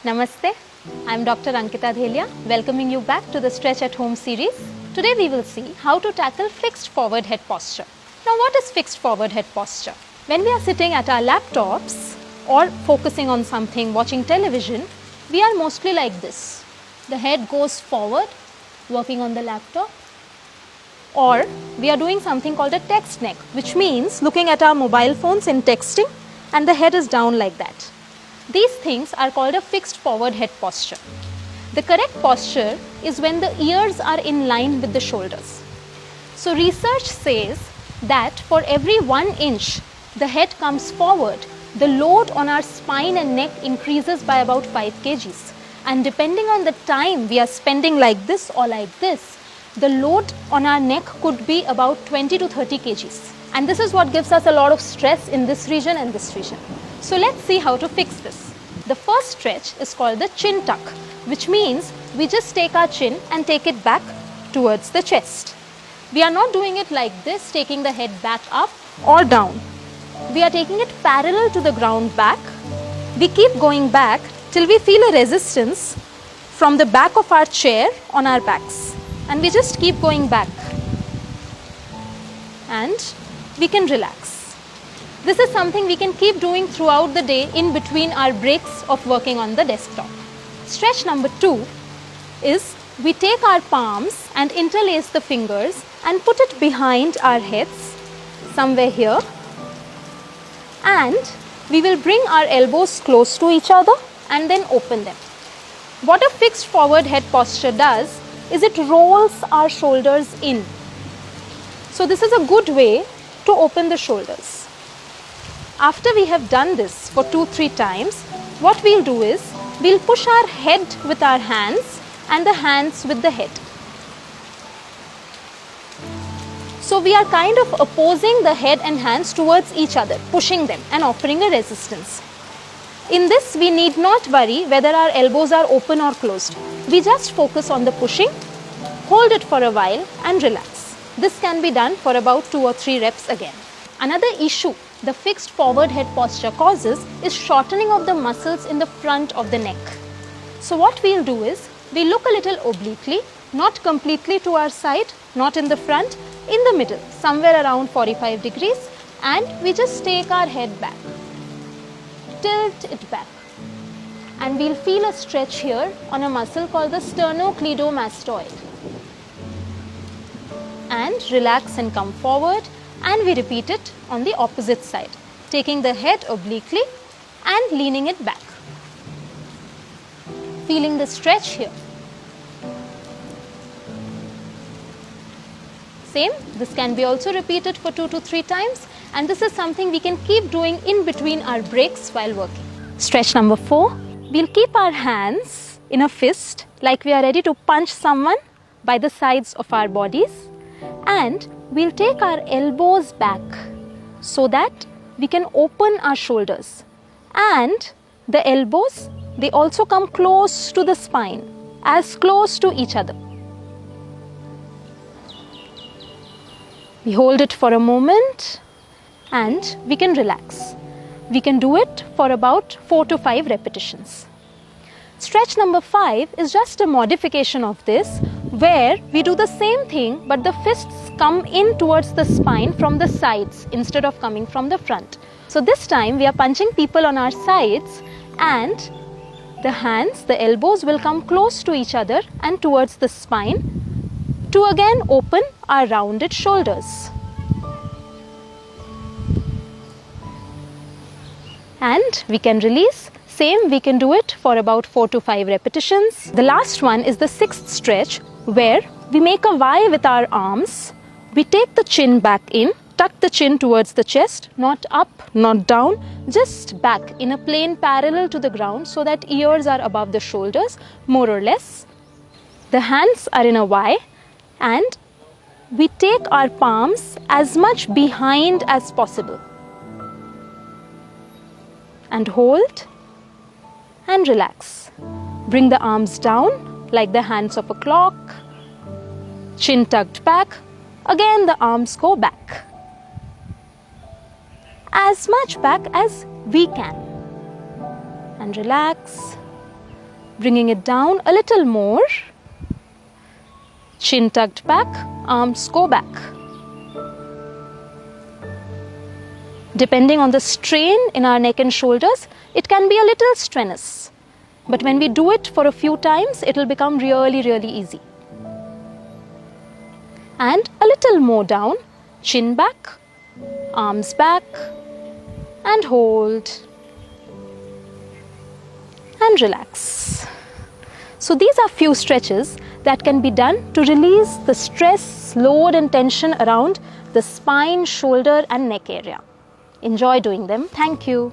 Namaste, I am Dr. Ankita Dhelia, welcoming you back to the Stretch at Home series. Today we will see how to tackle fixed forward head posture. Now what is fixed forward head posture? When we are sitting at our laptops or focusing on something, watching television, we are mostly like this. The head goes forward, working on the laptop. Or we are doing something called a text neck, which means looking at our mobile phones in texting and the head is down like that. These things are called a fixed forward head posture. The correct posture is when the ears are in line with the shoulders. So research says that for every 1 inch the head comes forward, the load on our spine and neck increases by about 5 kgs. And depending on the time we are spending like this or like this, the load on our neck could be about 20 to 30 kgs. And this is what gives us a lot of stress in this region and this region. So let's see how to fix this. The first stretch is called the chin tuck, which means we just take our chin and take it back towards the chest. We are not doing it like this, taking the head back up or down. We are taking it parallel to the ground back. We keep going back till we feel a resistance from the back of our chair on our backs. And we just keep going back. And we can relax. This is something we can keep doing throughout the day in between our breaks of working on the desktop. Stretch number 2 is we take our palms and interlace the fingers and put it behind our heads, somewhere here. And we will bring our elbows close to each other and then open them. What a fixed forward head posture does is it rolls our shoulders in. So this is a good way to open the shoulders. After we have done this for 2-3 times, what we'll do is we'll push our head with our hands and the hands with the head. So we are kind of opposing the head and hands towards each other, pushing them and offering a resistance. In this, we need not worry whether our elbows are open or closed. We just focus on the pushing, hold it for a while and relax. This can be done for about 2 or 3 reps again. Another issue the fixed forward head posture causes is shortening of the muscles in the front of the neck. So what we'll do is, we look a little obliquely, not completely to our side, not in the front, in the middle, somewhere around 45 degrees, and we just take our head back. Tilt it back. And we'll feel a stretch here on a muscle called the sternocleidomastoid. And relax and come forward, and we repeat it on the opposite side, taking the head obliquely and leaning it back. Feeling the stretch here. Same, this can be also repeated for 2 to 3 times, and this is something we can keep doing in between our breaks while working. Stretch number 4, we'll keep our hands in a fist like we are ready to punch someone by the sides of our bodies, and we'll take our elbows back so that we can open our shoulders. And the elbows, they also come close to the spine, as close to each other. We hold it for a moment and we can relax. We can do it for about 4 to 5 repetitions. Stretch number 5 is just a modification of this, where we do the same thing but the fists come in towards the spine from the sides instead of coming from the front. So this time we are punching people on our sides, and the hands, the elbows will come close to each other and towards the spine to again open our rounded shoulders. And we can release. Same, we can do it for about 4 to 5 repetitions. The last one is the 6th stretch, where we make a Y with our arms. We take the chin back in, tuck the chin towards the chest, not up, not down, just back in a plane parallel to the ground so that ears are above the shoulders, more or less. The hands are in a Y, and we take our palms as much behind as possible. And hold and relax. Bring the arms down like the hands of a clock. Chin tucked back. Again the arms go back. As much back as we can. And relax Bringing it down a little more. Chin tucked back, arms go back. Depending on the strain in our neck and shoulders, it can be a little strenuous. But when we do it for a few times, it will become really, really easy. And a little more down, chin back, arms back, and hold. And relax. So these are few stretches that can be done to release the stress, load and tension around the spine, shoulder and neck area. Enjoy doing them. Thank you.